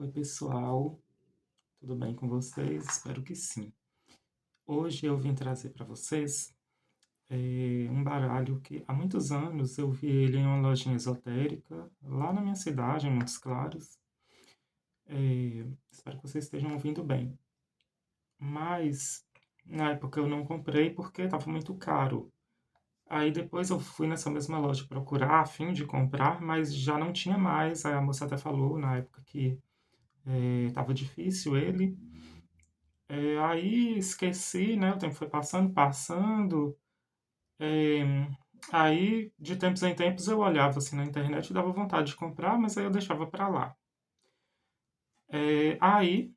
Oi, pessoal, tudo bem com vocês? Espero que sim. Hoje eu vim trazer para vocês um baralho que há muitos anos eu vi ele em uma lojinha esotérica, lá na minha cidade, em Montes Claros. Espero que vocês estejam ouvindo bem. Mas na época eu não comprei porque estava muito caro. Aí depois eu fui nessa mesma loja procurar a fim de comprar, mas já não tinha mais. Aí a moça até falou na época que estava difícil ele. Aí esqueci, né? O tempo foi passando, passando. É, aí, de tempos em tempos, eu olhava assim na internet e dava vontade de comprar, mas aí eu deixava pra lá. Aí,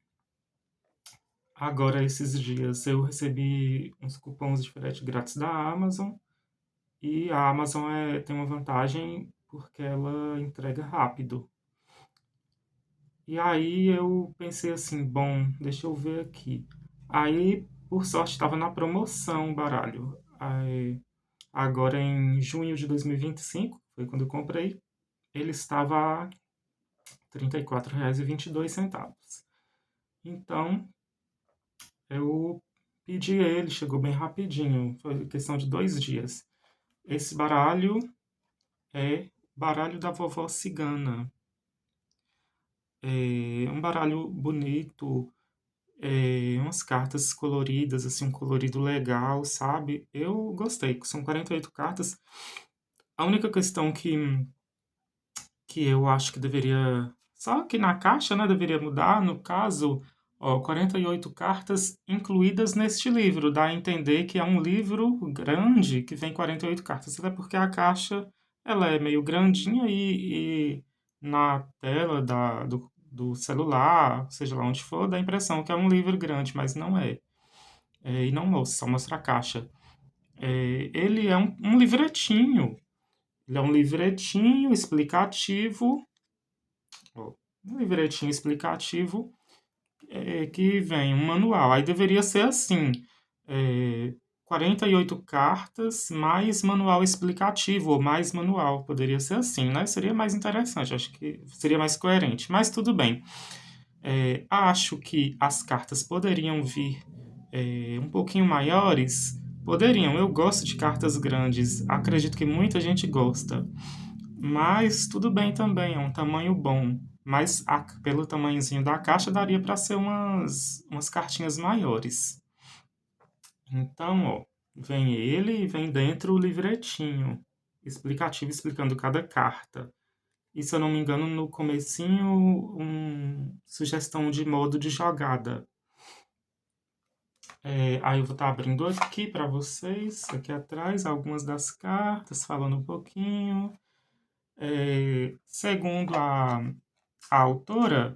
agora esses dias, eu recebi uns cupons de frete grátis da Amazon. E a Amazon tem uma vantagem porque ela entrega rápido. E aí eu pensei assim, bom, deixa eu ver aqui. Aí, por sorte, estava na promoção o baralho. Aí, agora em junho de 2025, foi quando eu comprei, ele estava a R$ 34,22. Então, eu pedi ele, chegou bem rapidinho, foi questão de 2 dias. Esse baralho é baralho da vovó cigana. É um baralho bonito, umas cartas coloridas, assim, um colorido legal, sabe? Eu gostei, são 48 cartas. A única questão que eu acho que deveria. Só que na caixa, né, deveria mudar, no caso, ó, 48 cartas incluídas neste livro. Dá a entender que é um livro grande que vem 48 cartas, até porque a caixa ela é meio grandinha e na tela do celular, seja lá onde for, dá a impressão que é um livro grande, mas não é. E não mostra, só mostra a caixa. Ele é um livretinho. Ele é um livretinho explicativo, ó, um livretinho explicativo que vem um manual. Aí deveria ser assim, é, 48 cartas mais manual explicativo, ou mais manual. Poderia ser assim, né? Seria mais interessante, acho que seria mais coerente. Mas tudo bem. Acho que as cartas poderiam vir um pouquinho maiores. Poderiam, eu gosto de cartas grandes, acredito que muita gente gosta. Mas tudo bem também, é um tamanho bom. Mas pelo tamanhozinho da caixa daria para ser umas cartinhas maiores. Então, ó, vem ele e vem dentro o livretinho explicativo explicando cada carta. E se eu não me engano, no comecinho, sugestão de modo de jogada. Aí eu vou estar abrindo aqui para vocês, aqui atrás, algumas das cartas, falando um pouquinho. Segundo a autora,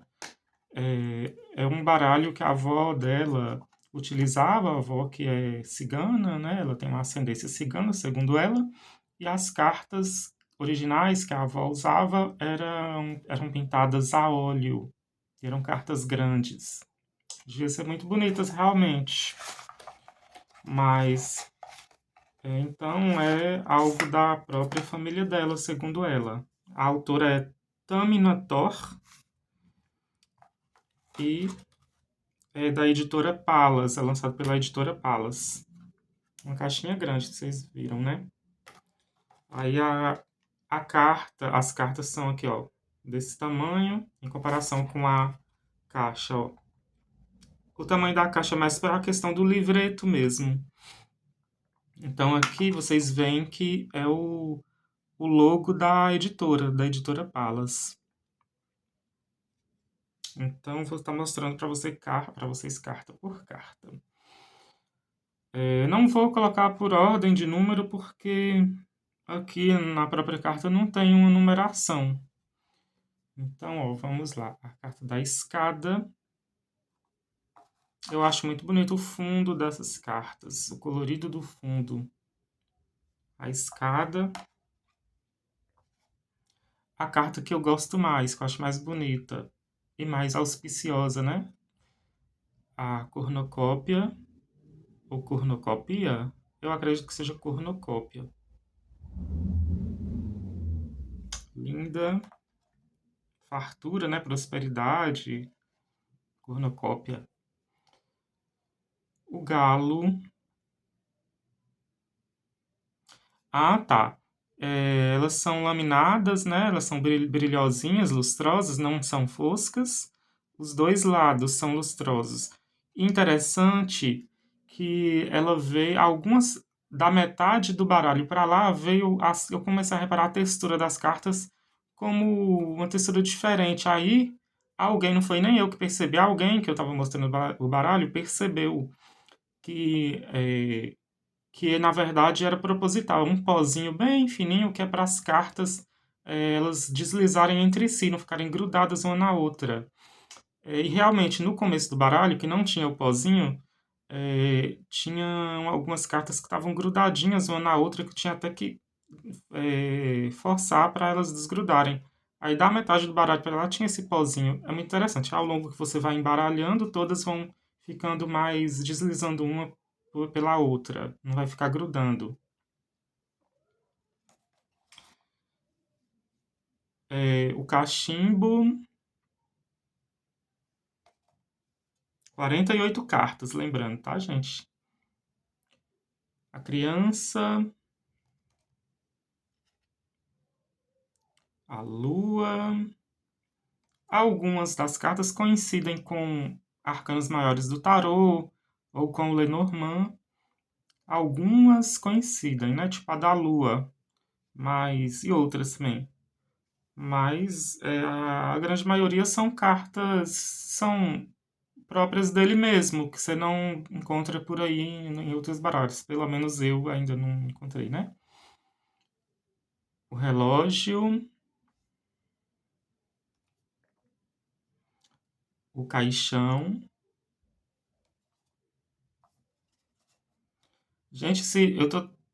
é um baralho que a avó dela utilizava, a avó que é cigana, né? Ela tem uma ascendência cigana, segundo ela, e as cartas originais que a avó usava eram pintadas a óleo, eram cartas grandes. Devia ser muito bonitas realmente, mas então é algo da própria família dela, segundo ela. A autora é Tamina Thor e é da editora Palas, é lançado pela editora Palas. Uma caixinha grande, vocês viram, né? Aí as cartas são aqui, ó, desse tamanho, em comparação com a caixa, ó. O tamanho da caixa é mais para a questão do livreto mesmo. Então aqui vocês veem que é o logo da editora Palas. Então vou estar mostrando para vocês carta por carta. Não vou colocar por ordem de número porque aqui na própria carta não tem uma numeração. Então, ó, vamos lá. A carta da escada. Eu acho muito bonito o fundo dessas cartas, o colorido do fundo. A escada. A carta que eu gosto mais, que eu acho mais bonita e mais auspiciosa, né? A cornucópia, ou cornucopia. Eu acredito que seja cornucópia. Linda. fartura, né? Prosperidade, cornucópia. O galo. Ah, tá. Elas são laminadas, né? Elas são brilhosinhas, lustrosas, não são foscas. Os dois lados são lustrosos. Interessante que ela veio, algumas da metade do baralho para lá veio, eu comecei a reparar a textura das cartas como uma textura diferente. Aí alguém, não foi nem eu que percebi, alguém que eu estava mostrando o baralho percebeu que na verdade era proposital, um pozinho bem fininho que é para as cartas elas deslizarem entre si, não ficarem grudadas uma na outra. E realmente, no começo do baralho, que não tinha o pozinho, tinha algumas cartas que estavam grudadinhas uma na outra, que tinha até que forçar para elas desgrudarem. Aí da metade do baralho para lá tinha esse pozinho. É muito interessante. Ao longo que você vai embaralhando, todas vão ficando mais deslizando uma pela outra. Não vai ficar grudando. O cachimbo, 48 cartas, lembrando, tá, gente? A criança, a lua. Algumas das cartas coincidem com arcanos maiores do tarô ou com o Lenormand. Algumas coincidem, né? Tipo a da lua, mas e outras também. Mas a grande maioria são cartas, são próprias dele mesmo, que você não encontra por aí em outros baralhos. Pelo menos eu ainda não encontrei, né? O relógio, o caixão. Gente,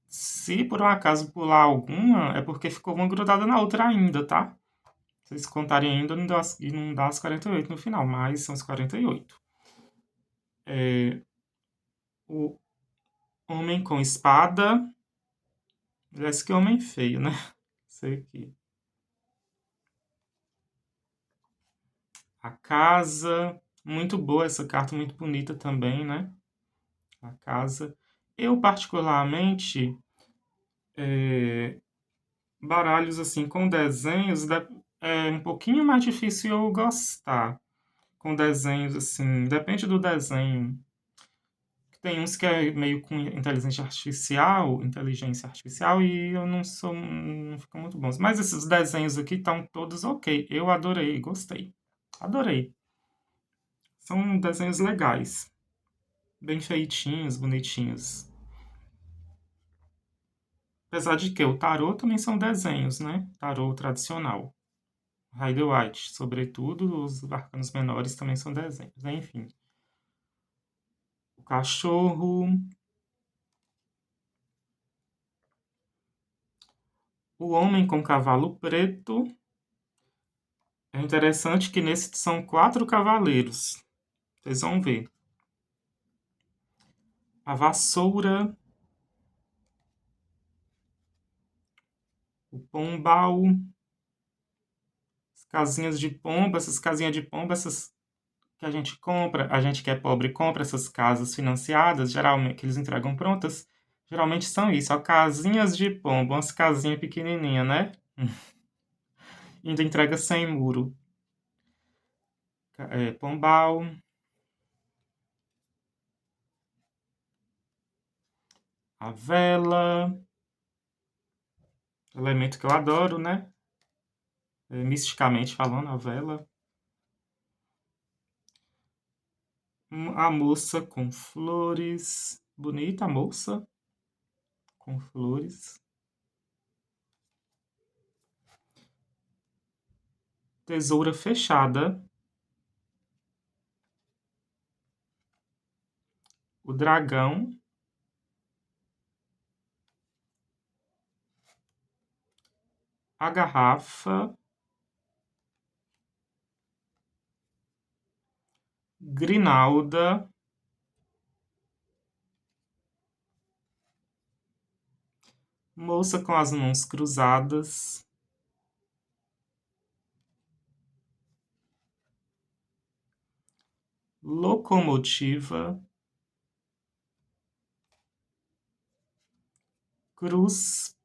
se por um acaso pular alguma, é porque ficou uma grudada na outra ainda, tá? Se vocês contarem ainda, não dá as 48 no final, mas são os 48. É, o homem com espada. Parece que homem feio, né? Sei aqui. A casa. Muito boa essa carta, muito bonita também, né? A casa. Eu, particularmente, é, baralhos assim com desenhos é um pouquinho mais difícil eu gostar. Com desenhos assim, depende do desenho. Tem uns que é meio com inteligência artificial, e eu não sou, não ficam muito bons. Mas esses desenhos aqui estão todos ok. Eu adorei, gostei. Adorei. São desenhos legais, bem feitinhos, bonitinhos. Apesar de que o tarô também são desenhos, né? Tarô tradicional. Rider White, sobretudo, os arcanos menores também são desenhos. Enfim. O cachorro, o homem com cavalo preto. É interessante que nesse são quatro cavaleiros. Vocês vão ver. A vassoura, o pombal, as casinhas de pomba, essas casinhas de pomba, essas que a gente compra, a gente que é pobre compra essas casas financiadas, geralmente que eles entregam prontas, geralmente são isso, ó, casinhas de pomba, umas casinhas pequenininhas, né? Ainda entrega sem muro. Pombal, a vela, elemento que eu adoro, né? Misticamente falando, a vela. A moça com flores. Bonita a moça com flores. Tesoura fechada. O dragão. A garrafa. Grinalda. Moça com as mãos cruzadas. locomotiva, cruz,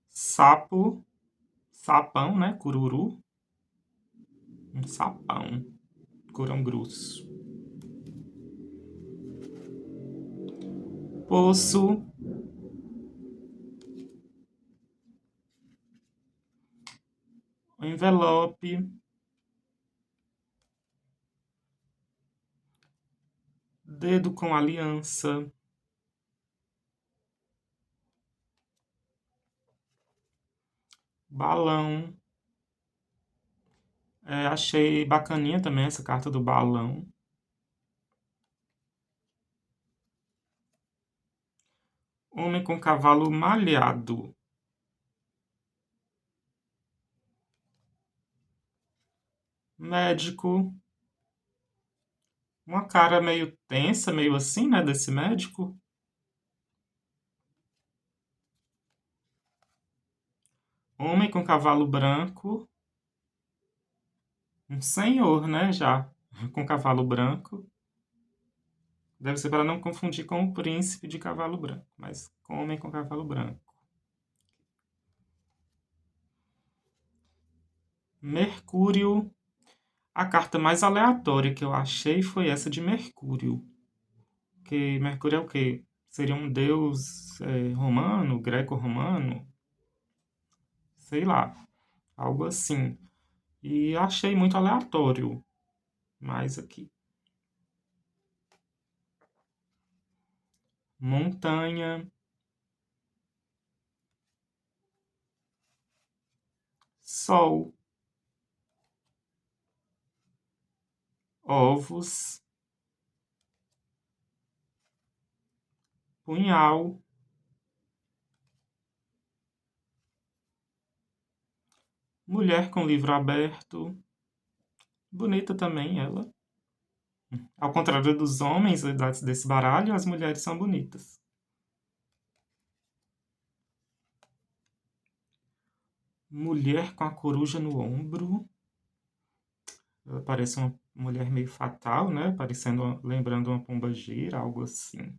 sapo, sapão, né? Cururu, um sapão, curangurus. Poço, envelope, dedo com aliança, balão. Achei bacaninha também essa carta do balão. Homem com cavalo malhado. Médico. Uma cara meio tensa, meio assim, né, desse médico. Homem com cavalo branco. Um senhor, né, já, com cavalo branco. Deve ser para não confundir com o príncipe de cavalo branco, mas com homem com cavalo branco. Mercúrio. A carta mais aleatória que eu achei foi essa de Mercúrio. Que Mercúrio é o quê? Seria um deus romano, greco-romano? Sei lá, algo assim. E achei muito aleatório. Mas aqui. Montanha, sol, ovos, punhal, mulher com livro aberto. Bonita também ela. Ao contrário dos homens desse baralho, as mulheres são bonitas. Mulher com a coruja no ombro. Ela parece uma mulher meio fatal, né? Parecendo, lembrando uma pombagira, algo assim.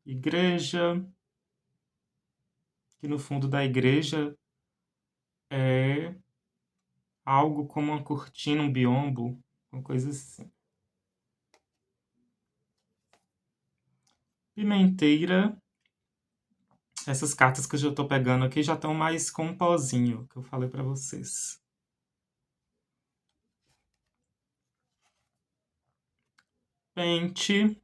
Igreja, que no fundo da igreja é algo como uma cortina, um biombo, uma coisa assim. Pimenteira. Essas cartas que eu já estou pegando aqui já estão mais com um pozinho, que eu falei para vocês. Pente.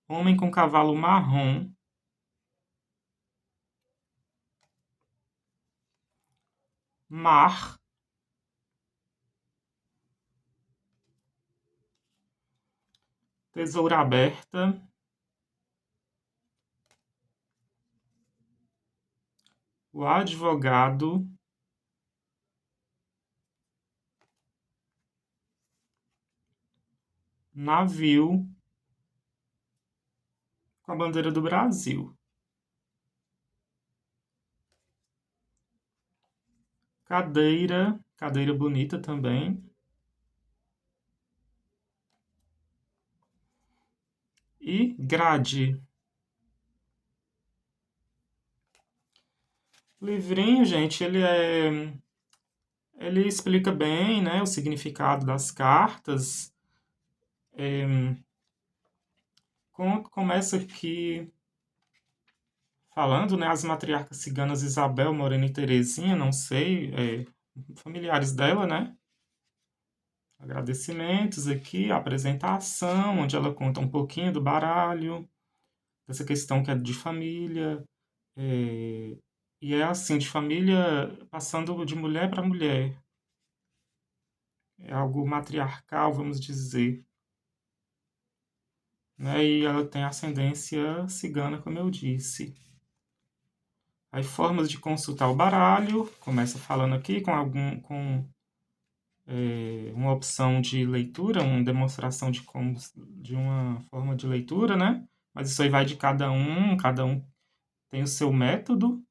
Homem com cavalo marrom. Mar. Tesoura aberta. O advogado. Navio. Com a bandeira do Brasil. Cadeira. Cadeira bonita também. E grade. O livrinho, gente, ele explica bem, né, o significado das cartas. Começa aqui falando, né, as matriarcas ciganas Isabel, Morena e Terezinha, não sei, familiares dela, né? Agradecimentos aqui, a apresentação, onde ela conta um pouquinho do baralho, dessa questão que é de família, é, e é assim, de família passando de mulher para mulher. É algo matriarcal, vamos dizer. Né? E ela tem ascendência cigana, como eu disse. Aí formas de consultar o baralho, começa falando aqui com uma opção de leitura, uma demonstração de uma forma de leitura, né? Mas isso aí vai de cada um tem o seu método,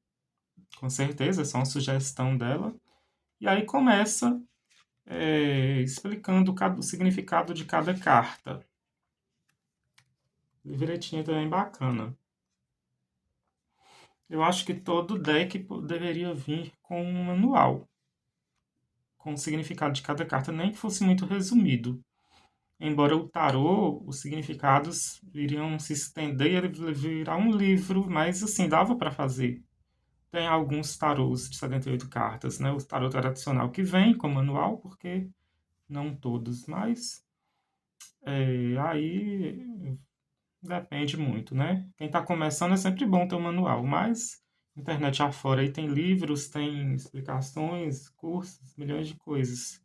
com certeza, é só uma sugestão dela. E aí começa explicando o significado de cada carta. Livretinha também bacana. Eu acho que todo deck deveria vir com um manual, com o significado de cada carta, nem que fosse muito resumido. Embora o tarô, os significados iriam se estender e virar um livro, mas assim, dava para fazer. Tem alguns tarôs de 78 cartas, né? O tarô tradicional que vem com manual, porque não todos, mas aí depende muito, né? Quem está começando é sempre bom ter um manual, mas internet afora aí tem livros, tem explicações, cursos, milhões de coisas.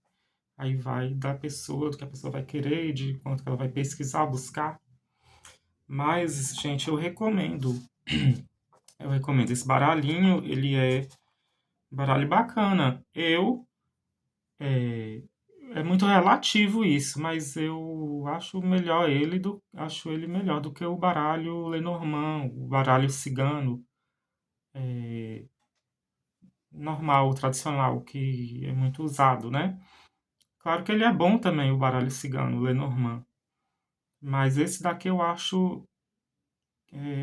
Aí vai da pessoa, do que a pessoa vai querer, de quanto que ela vai pesquisar, buscar. Mas, gente, eu recomendo. Eu recomendo. Esse baralhinho, ele é um baralho bacana. É, é muito relativo isso, mas eu acho ele melhor do que o baralho Lenormand, o baralho cigano, normal, tradicional, que é muito usado, né? Claro que ele é bom também, o baralho cigano, o Lenormand. Mas esse daqui eu acho.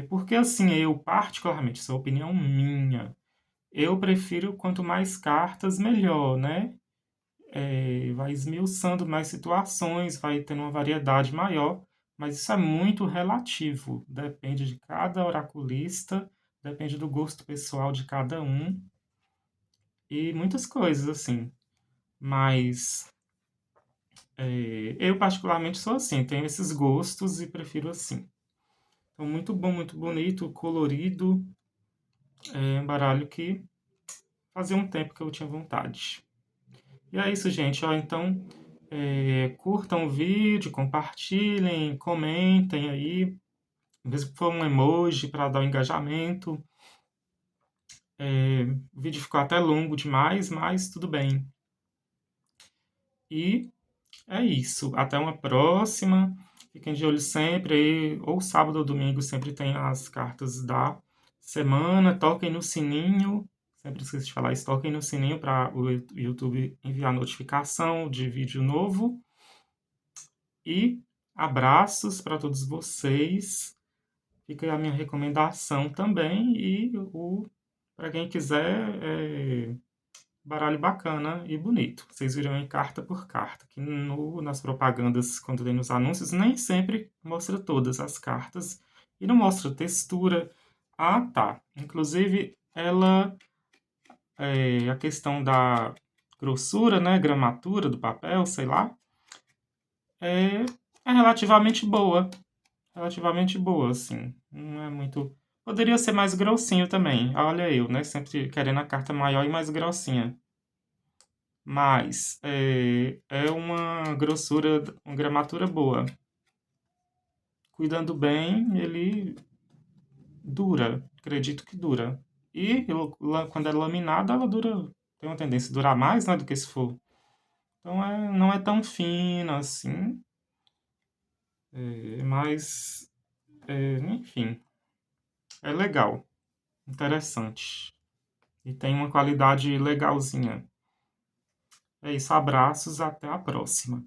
Porque assim, eu particularmente, isso é opinião minha, eu prefiro quanto mais cartas, melhor, né? Vai esmiuçando mais situações, vai tendo uma variedade maior, mas isso é muito relativo, depende de cada oraculista, depende do gosto pessoal de cada um e muitas coisas assim. Mas eu particularmente sou assim, tenho esses gostos e prefiro assim. Então, muito bom, muito bonito, colorido, é um baralho que fazia um tempo que eu tinha vontade. E é isso, gente. Ó, então, curtam o vídeo, compartilhem, comentem aí. Mesmo que for um emoji para dar um engajamento. O vídeo ficou até longo demais, mas tudo bem. E é isso. Até uma próxima. Fiquem de olho sempre aí. Ou sábado ou domingo sempre tem as cartas da semana. Toquem no sininho. Sempre esqueço de falar isso. Toquem no sininho para o YouTube enviar notificação de vídeo novo. E abraços para todos vocês. Fica aí a minha recomendação também. E para quem quiser, baralho bacana e bonito. Vocês viram em carta por carta. Que nas propagandas, quando tem nos anúncios, nem sempre mostra todas as cartas. E não mostra textura. Ah, tá. Inclusive, a questão da grossura, né, gramatura do papel, sei lá, é, é relativamente boa, assim. Não é muito. Poderia ser mais grossinho também. Olha eu, né? Sempre querendo a carta maior e mais grossinha. Mas é uma grossura, uma gramatura boa. Cuidando bem, ele dura. Acredito que dura. E quando é laminada, ela dura. Tem uma tendência a durar mais, né? Do que se for. Então não é tão fina assim. Mas, enfim, é legal. Interessante. E tem uma qualidade legalzinha. É isso, abraços, até a próxima.